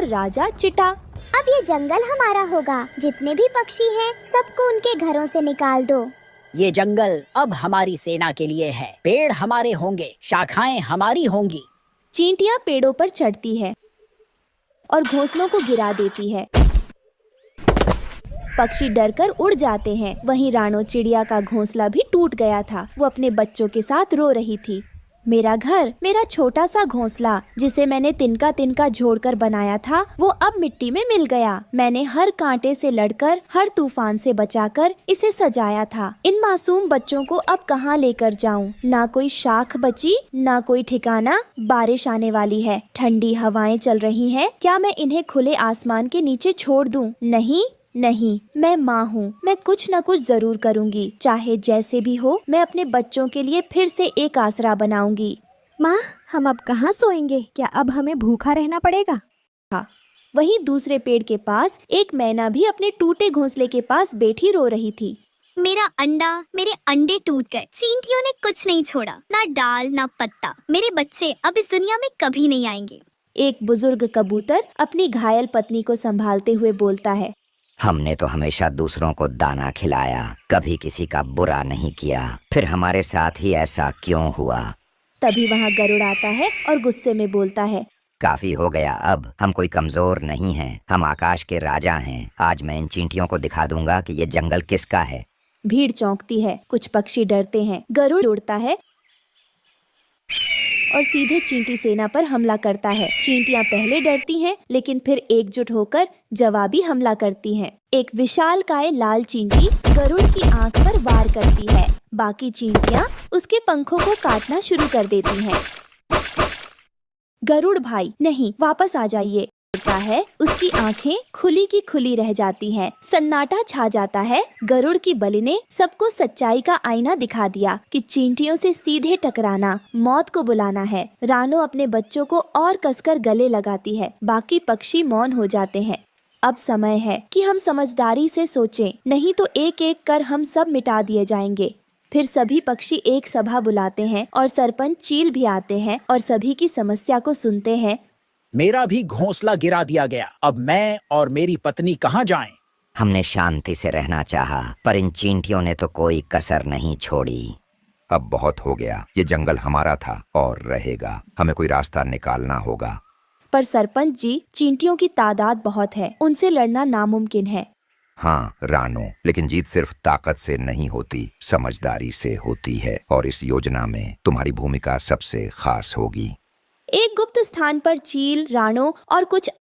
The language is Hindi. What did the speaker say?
और राजा चिटा। अब ये जंगल हमारा होगा। जितने भी पक्षी हैं, सबको उनके घरों से निकाल दो। ये जंगल अब हमारी सेना के लिए है। पेड़ हमारे होंगे, शाखाएं हमारी होंगी। चींटियां पेड़ों पर चढ़ती है और घोंसलों को गिरा देती है। पक्षी डरकर उड़ जाते हैं। वहीं रानो चिड़िया का घोंसला भी टूट गया था। वो अपने बच्चों के साथ रो रही थी। मेरा घर, मेरा छोटा सा घोंसला जिसे मैंने तिनका तिनका जोड़कर बनाया था, वो अब मिट्टी में मिल गया। मैंने हर कांटे से लड़कर, हर तूफान से बचाकर इसे सजाया था। इन मासूम बच्चों को अब कहाँ लेकर जाऊं? ना कोई शाख बची, ना कोई ठिकाना। बारिश आने वाली है, ठंडी हवाएं चल रही हैं। क्या मैं इन्हें खुले आसमान के नीचे छोड़ दूं? नहीं नहीं, मैं माँ हूँ। मैं कुछ न कुछ जरूर करूँगी। चाहे जैसे भी हो, मैं अपने बच्चों के लिए फिर से एक आसरा बनाऊंगी। माँ, हम अब कहाँ सोएंगे? क्या अब हमें भूखा रहना पड़ेगा? हाँ, वहीं दूसरे पेड़ के पास एक मैना भी अपने टूटे घोंसले के पास बैठी रो रही थी। मेरे अंडे टूट गए। चींटियों ने कुछ नहीं छोड़ा, ना डाल ना पत्ता। मेरे बच्चे अब इस दुनिया में कभी नहीं आएंगे। एक बुजुर्ग कबूतर अपनी घायल पत्नी को संभालते हुए बोलता है। हमने तो हमेशा दूसरों को दाना खिलाया, कभी किसी का बुरा नहीं किया। फिर हमारे साथ ही ऐसा क्यों हुआ? तभी वहाँ गरुड़ आता है और गुस्से में बोलता है। काफी हो गया। अब हम कोई कमजोर नहीं हैं। हम आकाश के राजा हैं। आज मैं इन चींटियों को दिखा दूंगा कि ये जंगल किसका है। भीड़ चौंकती है, कुछ पक्षी डरते हैं। गरुड़ उड़ता है और सीधे चींटी सेना पर हमला करता है। चींटियां पहले डरती हैं, लेकिन फिर एकजुट होकर जवाबी हमला करती हैं। एक विशालकाय लाल चींटी गरुड़ की आंख पर वार करती है। बाकी चींटियां उसके पंखों को काटना शुरू कर देती हैं। गरुड़ भाई, नहीं, वापस आ जाइए, बोलता है। उसकी आंखें खुली की खुली रह जाती हैं। सन्नाटा छा जाता है। गरुड़ की बलि ने सबको सच्चाई का आईना दिखा दिया कि चींटियों से सीधे टकराना मौत को बुलाना है। रानो अपने बच्चों को और कसकर गले लगाती है। बाकी पक्षी मौन हो जाते हैं। अब समय है कि हम समझदारी से सोचें, नहीं तो एक एक कर हम सब मिटा दिए जाएंगे। फिर सभी पक्षी एक सभा बुलाते हैं और सरपंच चील भी आते हैं और सभी की समस्या को सुनते हैं। मेरा भी घोंसला गिरा दिया गया। अब मैं और मेरी पत्नी कहाँ जाएं? हमने शांति से रहना चाहा, पर इन चींटियों ने तो कोई कसर नहीं छोड़ी। अब बहुत हो गया। ये जंगल हमारा था और रहेगा। हमें कोई रास्ता निकालना होगा। पर सरपंच जी, चींटियों की तादाद बहुत है, उनसे लड़ना नामुमकिन है। हाँ रानो, लेकिन जीत सिर्फ ताकत से नहीं होती, समझदारी से होती है। और इस योजना में तुम्हारी भूमिका सबसे खास होगी। एक गुप्त स्थान पर चील, रानो और कुछ